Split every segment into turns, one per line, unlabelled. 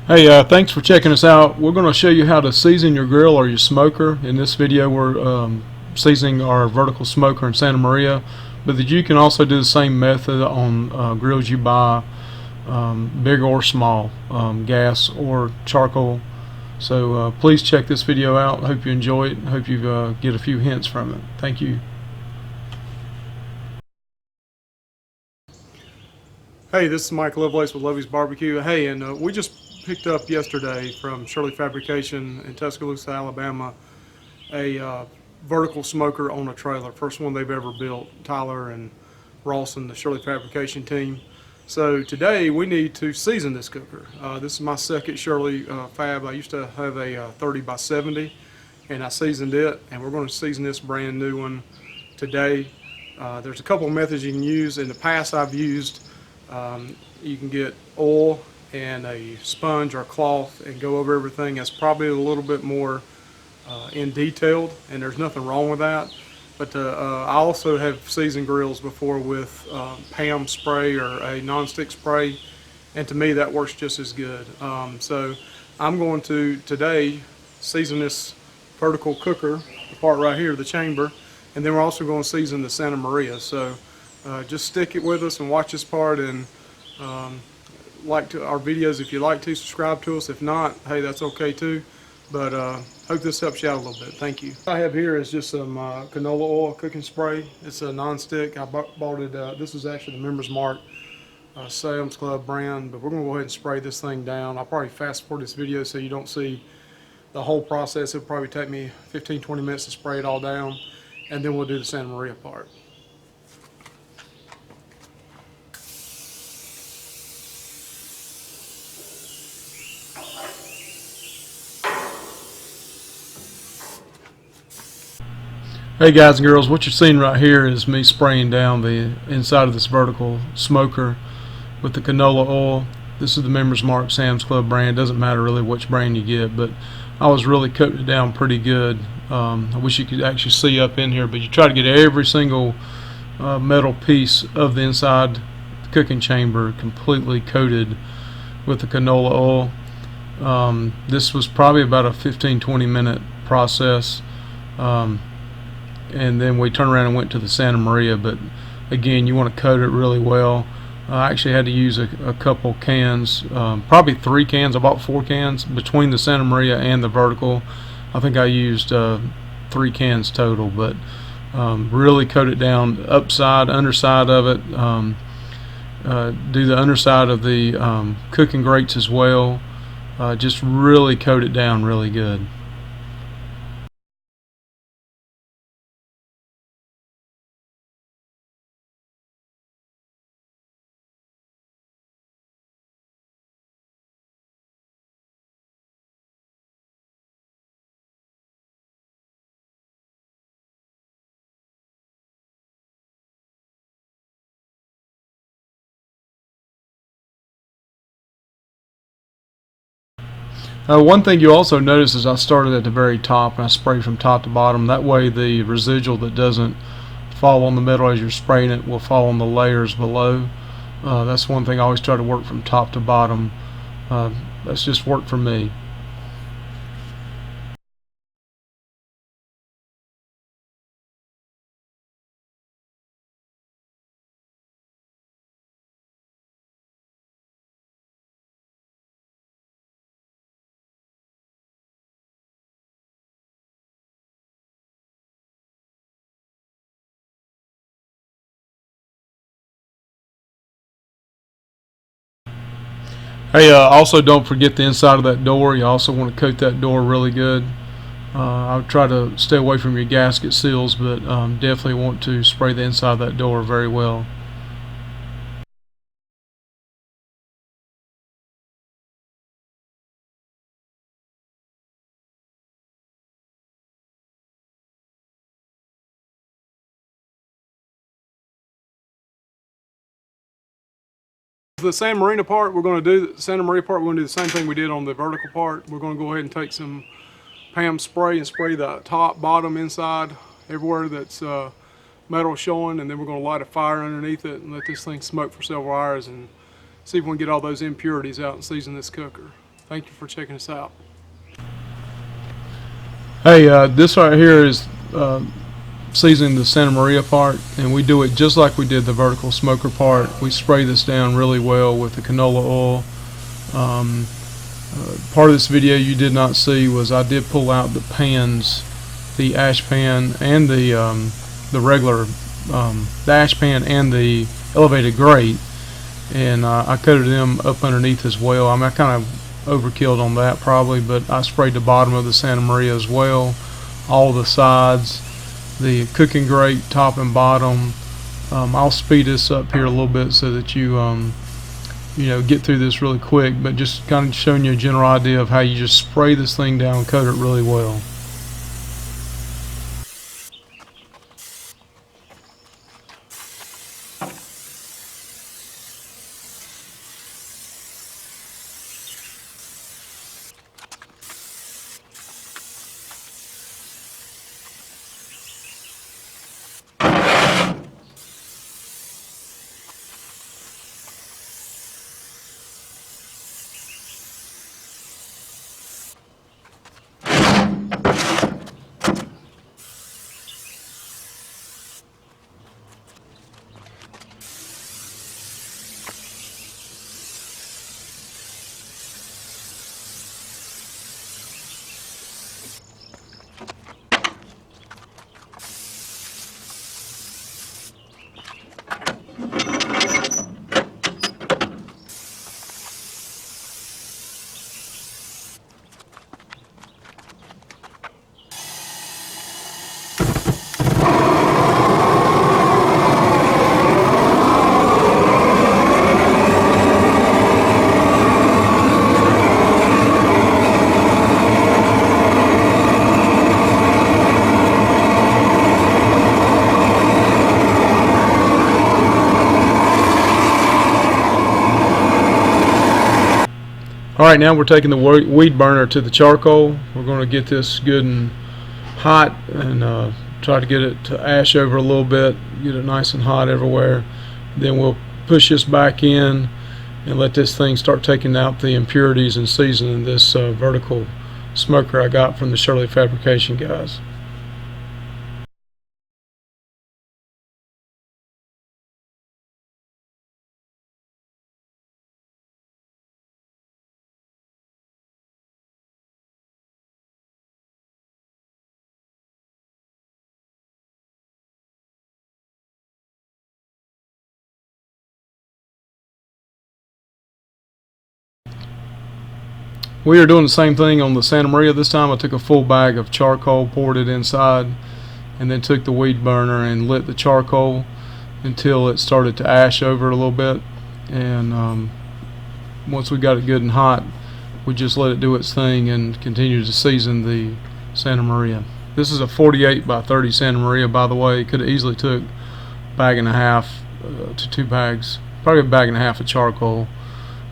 Hey, thanks for checking us out. We're going to show you how to season your grill or your smoker. In this video, we're seasoning our vertical smoker in Santa Maria, but that you can also do the same method on grills you buy, big or small, gas or charcoal. So please check this video out. I hope you enjoy it. I hope you get a few hints from it. Thank you.
Hey, this is Mike Lovelace with Lovey's Barbecue. Hey, and we just picked up yesterday from Shirley Fabrication in Tuscaloosa, Alabama, a vertical smoker on a trailer. First one they've ever built. Tyler and Rawson, the Shirley Fabrication team. So today we need to season this cooker. This is my second Shirley Fab. I used to have a 30 by 70, and I seasoned it, and we're going to season this brand new one today. There's a couple of methods you can use. In the past, I've used you can get oil and a sponge or cloth and go over everything. That's probably a little bit more in detailed, and there's nothing wrong with that. But I also have seasoned grills before with PAM spray or a non-stick spray, and to me that works just as good. So I'm going to today season this vertical cooker, the part right here, the chamber, and then we're also going to season the Santa Maria. So just stick it with us and watch this part, and like to our videos if you like to. Subscribe to us. If not, hey, that's okay too. But hope this helps you out a little bit. Thank you. What I have here is just some canola oil cooking spray. It's a non-stick. I bought it. This is actually the Members Mark Sam's Club brand, but we're going to go ahead and spray this thing down. I'll probably fast forward this video so you don't see the whole process. It'll probably take me 15-20 minutes to spray it all down, and then we'll do the Santa Maria part.
Hey guys and girls, what you're seeing right here is me spraying down the inside of this vertical smoker with the canola oil. This is the Members Mark Sam's Club brand. Doesn't matter really which brand you get, but I was really coating it down pretty good. I wish you could actually see up in here, but you try to get every single metal piece of the inside cooking chamber completely coated with the canola oil. This was probably about a 15-20 minute process. And then we turned around and went to the Santa Maria, but again, you want to coat it really well. I actually had to use a couple cans, probably 3 cans. I bought 4 cans between the Santa Maria and the vertical. I think I used 3 cans total, but really coat it down, upside, underside of it. Do the underside of the cooking grates as well. Just really coat it down really good. One thing you also notice is I started at the very top and I sprayed from top to bottom. That way the residual that doesn't fall on the middle as you're spraying it will fall on the layers below. That's one thing I always try to work from top to bottom. That's just worked for me. Hey, also don't forget the inside of that door. You also want to coat that door really good. I would try to stay away from your gasket seals, but definitely want to spray the inside of that door very well.
The Santa Maria part, we're going to do the Santa Maria part. We're going to do the same thing we did on the vertical part. We're going to go ahead and take some PAM spray and spray the top, bottom, inside, everywhere that's metal showing, and then we're going to light a fire underneath it and let this thing smoke for several hours and see if we can get all those impurities out and season this cooker. Thank you for checking us out.
Hey, this right here is seasoning the Santa Maria part, and we do it just like we did the vertical smoker part. We spray this down really well with the canola oil. Part of this video you did not see was I did pull out the pans, the ash pan and the regular, the ash pan and the elevated grate, and I coated them up underneath as well. I mean, I kind of overkilled on that probably, but I sprayed the bottom of the Santa Maria as well, all the sides, the cooking grate top and bottom. I'll speed this up here a little bit so that you get through this really quick, but just kind of showing you a general idea of how you just spray this thing down and coat it really well. Alright, now we're taking the weed burner to the charcoal. We're going to get this good and hot and try to get it to ash over a little bit, get it nice and hot everywhere. Then we'll push this back in and let this thing start taking out the impurities and seasoning this vertical smoker I got from the Shirley Fabrication guys. We are doing the same thing on the Santa Maria. This time I took a full bag of charcoal, poured it inside, and then took the weed burner and lit the charcoal until it started to ash over a little bit. And once we got it good and hot, we just let it do its thing and continue to season the Santa Maria. This is a 48 by 30 Santa Maria, by the way. It could have easily took a bag and a half to 2 bags, probably a bag and a half of charcoal.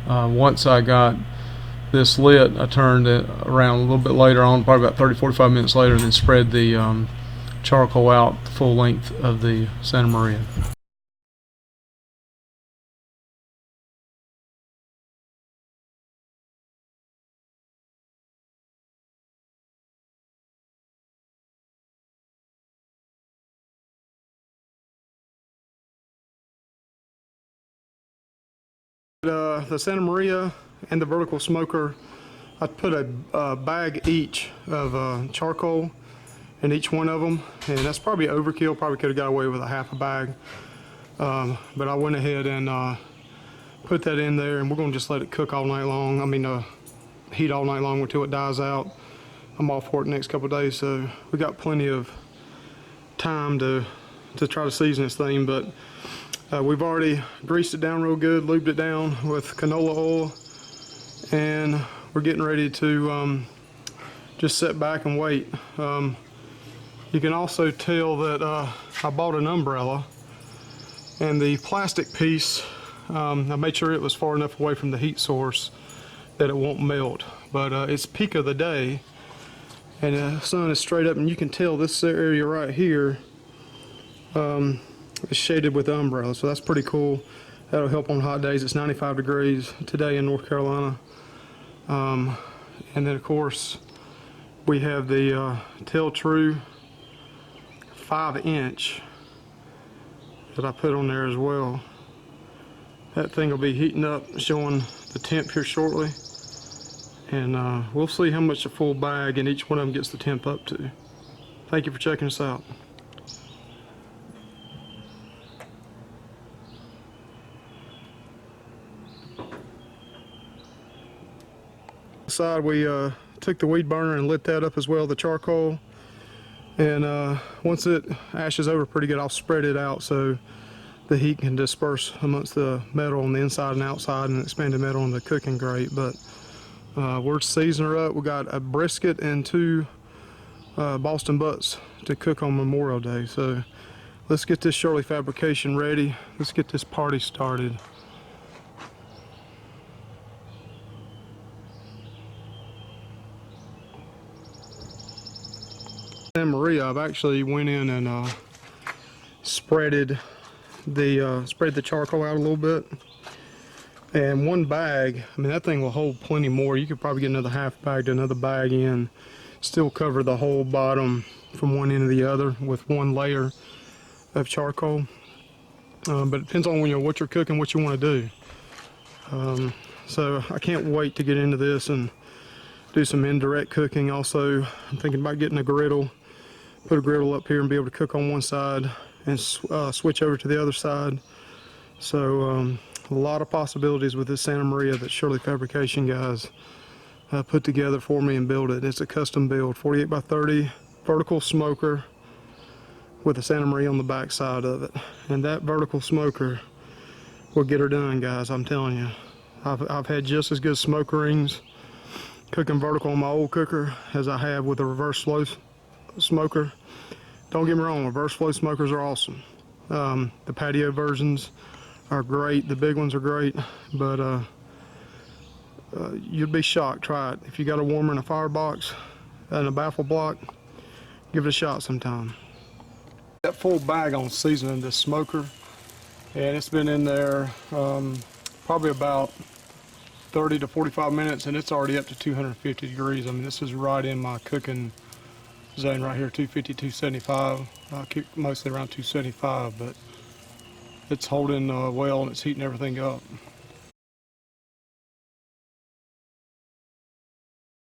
Once I got this lit, I turned it around a little bit later on, probably about 30-45 minutes later, and then spread the charcoal out the full length of the Santa Maria. The Santa Maria and the vertical smoker, I put a bag each of charcoal in each one of them, and that's probably overkill. Probably could have got away with a half a bag, but I went ahead and put that in there, and we're going to just let it cook all night long. I mean, heat all night long until it dies out. I'm off for it the next couple of days, so we got plenty of time to try to season this thing. But we've already greased it down real good, lubed it down with canola oil, and we're getting ready to just sit back and wait. You can also tell that I bought an umbrella, and the plastic piece, I made sure it was far enough away from the heat source that it won't melt. But it's peak of the day, and the sun is straight up, and you can tell this area right here is shaded with the umbrella, so that's pretty cool. That'll help on hot days. It's 95 degrees today in North Carolina.
And then of course we have the Tell True 5" that I put on there as well. That thing will be heating up, showing the temp here shortly, and we'll see how much a full bag and each one of them gets the temp up to. Thank you for checking us out. Side we took the weed burner and lit that up as well, the charcoal, and once it ashes over pretty good, I'll spread it out so the heat can disperse amongst the metal on the inside and outside and expanded metal on the cooking grate. But we're seasoning her up. We got a brisket and 2 Boston butts to cook on Memorial Day. So let's get this Shirley Fabrication ready. Let's get this party started. Santa Maria, I've actually went in and spreaded the charcoal out a little bit. And one bag, I mean, that thing will hold plenty more. You could probably get another half bag to another bag in, still cover the whole bottom from one end to the other with one layer of charcoal. But it depends on what you're cooking, what you want to do. So I can't wait to get into this and do some indirect cooking. Also, I'm thinking about getting a griddle, put a griddle up here and be able to cook on one side and switch over to the other side. So a lot of possibilities with this Santa Maria that Shirley Fabrication guys put together for me and built it. It's a custom build, 48 by 30 vertical smoker with a Santa Maria on the back side of it. And that vertical smoker will get her done, guys, I'm telling you. I've had just as good smoke rings cooking vertical on my old cooker as I have with a reverse flow smoker. Don't get me wrong, reverse flow smokers are awesome. The patio versions are great, the big ones are great, but you'd be shocked. Try it. If you got a warmer in a firebox and a baffle block, give it a shot sometime. That full bag on seasoning this smoker, and it's been in there probably about 30 to 45 minutes, and it's already up to 250 degrees. I mean, this is right in my cooking zone right here, 250, 275. I keep mostly around 275, but it's holding well and it's heating everything up.